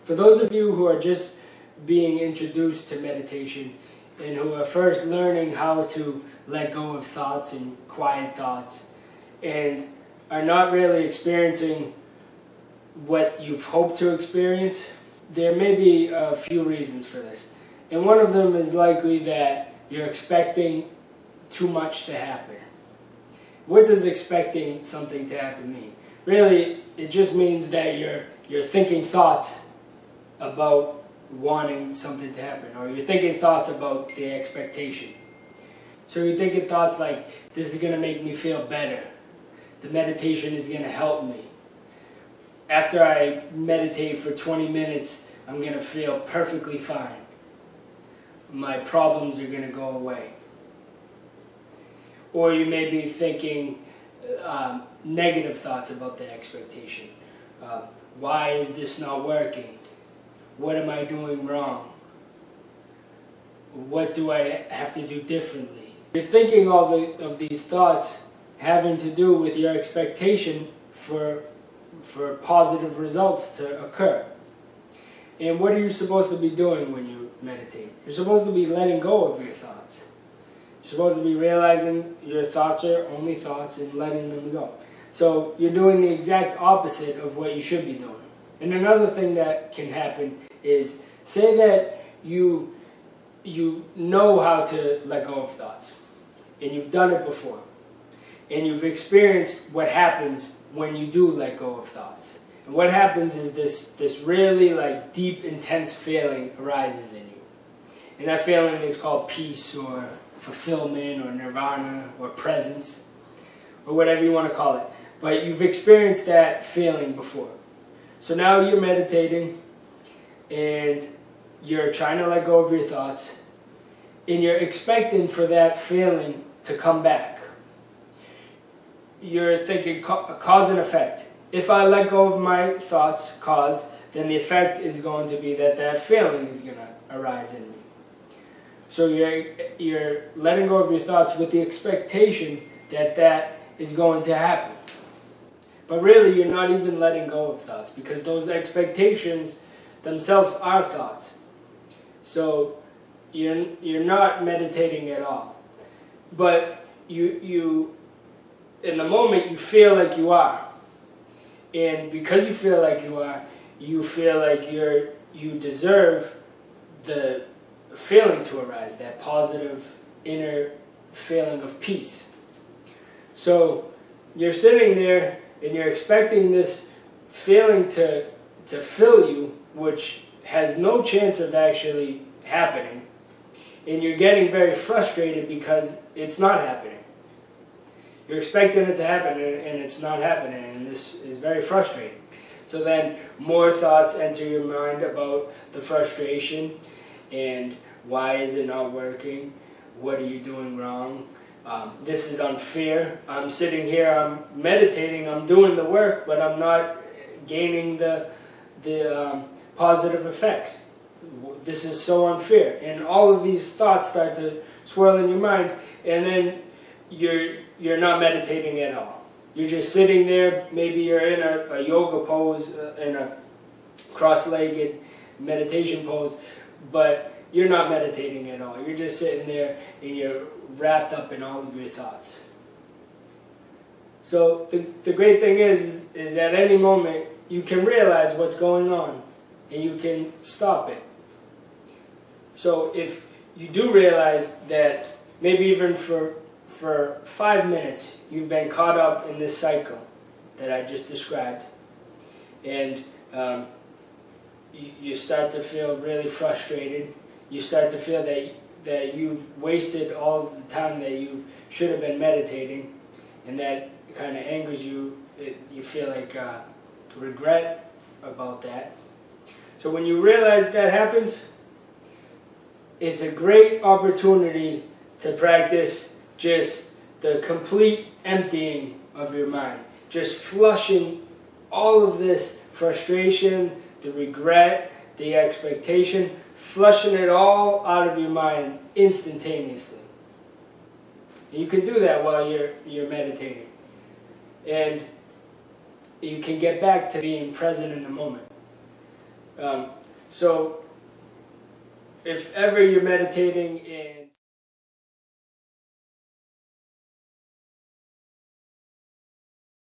For those of you who are just being introduced to meditation and who are first learning how to let go of thoughts and quiet thoughts and are not really experiencing what you've hoped to experience, there may be a few reasons for this. And one of them is likely that you're expecting too much to happen. What does expecting something to happen mean? Really, it just means that you're thinking thoughts about wanting something to happen, or you're thinking thoughts about the expectation. So you're thinking thoughts like, this is going to make me feel better. The meditation is going to help me. After I meditate for 20 minutes, I'm going to feel perfectly fine. My problems are going to go away. Or you may be thinking negative thoughts about the expectation. Why is this not working? What am I doing wrong? What do I have to do differently? You're thinking all of these thoughts having to do with your expectation for positive results to occur. And what are you supposed to be doing when you meditate? You're supposed to be letting go of your thoughts. You're supposed to be realizing your thoughts are only thoughts and letting them go. So you're doing the exact opposite of what you should be doing. And another thing that can happen is, say that you know how to let go of thoughts, and you've done it before, and you've experienced what happens when you do let go of thoughts. And what happens is this really deep, intense feeling arises in you. And that feeling is called peace or fulfillment or nirvana or presence or whatever you want to call it. But you've experienced that feeling before. So now you're meditating and you're trying to let go of your thoughts and you're expecting for that feeling to come back. You're thinking cause and effect. If I let go of my thoughts, cause, then the effect is going to be that feeling is going to arise in me. So you're letting go of your thoughts with the expectation that is going to happen. But really, you're not even letting go of thoughts, because those expectations themselves are thoughts. So you're not meditating at all. But you in the moment, you feel like you are. And because you feel like you feel like you deserve the feeling to arise, that positive inner feeling of peace. So you're sitting there and you're expecting this feeling to fill you, which has no chance of actually happening. And you're getting very frustrated because it's not happening. You're expecting it to happen and it's not happening, and this is very frustrating. So then more thoughts enter your mind about the frustration and why is it not working? What are you doing wrong? This is unfair. I'm sitting here, I'm meditating, I'm doing the work, but I'm not gaining the positive effects. This is so unfair. And all of these thoughts start to swirl in your mind, and then you're not meditating at all. You're just sitting there. Maybe you're in a yoga pose, in a cross-legged meditation pose, but you're not meditating at all. You're just sitting there and you're wrapped up in all of your thoughts. So the great thing is at any moment you can realize what's going on and you can stop it. So if you do realize that maybe even for 5 minutes you've been caught up in this cycle that I just described, and you start to feel really frustrated, you start to feel that you've wasted all of the time that you should have been meditating, and that kind of angers you. You feel like regret about that. So when you realize that happens, it's a great opportunity to practice just the complete emptying of your mind. Just flushing all of this frustration, the regret, the expectation, flushing it all out of your mind instantaneously. And you can do that while you're meditating. And you can get back to being present in the moment. So if ever you're meditating and